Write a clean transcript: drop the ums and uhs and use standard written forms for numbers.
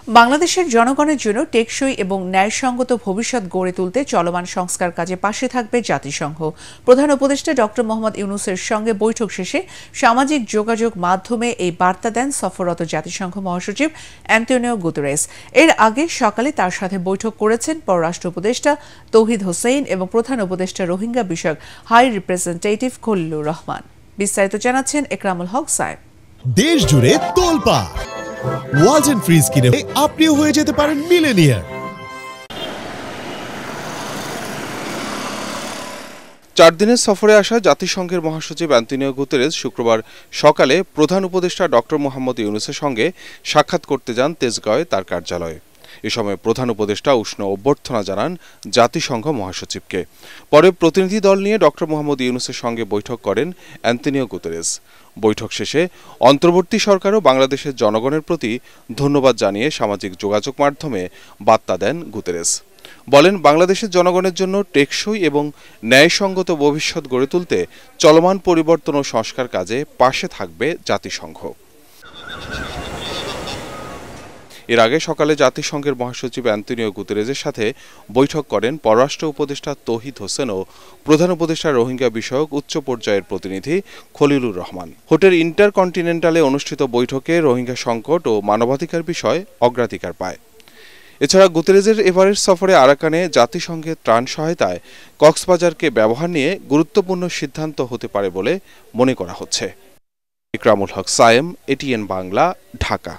বাংলাদেশের জনগণের জন্য টেকসই এবং ন্যায়সঙ্গত ভবিষ্যৎ গড়ে তুলতে চলমান সংস্কার কাজে পাশে থাকবে জাতিসংঘ। প্রধান উপদেষ্টা ডক্টর মোহাম্মদ ইউনূসের সঙ্গে বৈঠক শেষে সামাজিক যোগাযোগ মাধ্যমে এই বার্তা দেন সফররত জাতিসংঘ মহাসচিব অ্যান্টোনিও গুতেরেস। এর আগে সকালে তার সাথে বৈঠক করেছেন পররাষ্ট্র উপদেষ্টা তৌহিদ হোসেন এবং প্রধান উপদেষ্টা রোহিঙ্গা বিষয়ক হাই রিপ্রেজেন্টেটিভ খলিলুর রহমান। বিস্তারিত জানাচ্ছেন একরামুল হক সায়েম। দেশ জুড়ে তোলপাড় ওয়ালটন ফ্রিজ কিনে আপনিও হয়ে যেতে পারেন মিলেনিয়ার। 4 দিনের সফরে আসা জাতিসংঘের মহাসচিব অ্যান্টোনিও গুতেরেস শুক্রবার সকালে প্রধান উপদেষ্টা ডক্টর মোহাম্মদ ইউনূসের সঙ্গে সাক্ষাৎ করতে যান তেজগাঁওয়ে তার কার্যালয়ে। এ সময় প্রধান উপদেষ্টা উষ্ণ অভ্যর্থনা জানান জাতিসংঘ মহাসচিবকে। পরে প্রতিনিধি দল নিয়ে ডক্টর মোহাম্মদ ইউনূসের সঙ্গে বৈঠক করেন অ্যান্টোনিও গুতেরেস। বৈঠক শেষে অন্তর্বর্তী সরকারও বাংলাদেশের জনগণের প্রতি ধন্যবাদ জানিয়ে সামাজিক যোগাযোগ মাধ্যমে বার্তা দেন গুতেরেস। বলেন, বাংলাদেশের জনগণের জন্য টেকসই এবং ন্যায়সঙ্গত ভবিষ্যৎ গড়ে তুলতে চলমান পরিবর্তন ও সংস্কার কাজে পাশে থাকবে জাতিসংঘ। এর আগে সকালে জাতিসংঘের মহাসচিব অ্যান্টোনিও গুতেরেসের সাথে বৈঠক করেন পররাষ্ট্র উপদেষ্টা তৌহিদ হোসেন ও প্রধান উপদেষ্টা রোহিঙ্গা বিষয়ক উচ্চ পর্যায়ের প্রতিনিধি খলিলুর রহমান। হোটেল ইন্টারকন্টিনেন্টালে অনুষ্ঠিত বৈঠকে রোহিঙ্গা সংকট ও মানবাধিকার বিষয় অগ্রাধিকার পায়। এছাড়া গুতেরেসের এবারের সফরে আরাকানে জাতিসংঘের ত্রাণ সহায়তায় কক্সবাজারকে ব্যবহার নিয়ে গুরুত্বপূর্ণ সিদ্ধান্ত হতে পারে বলে মনে করা হচ্ছে। একরামুল হক সায়েম, এটিএন বাংলা, ঢাকা।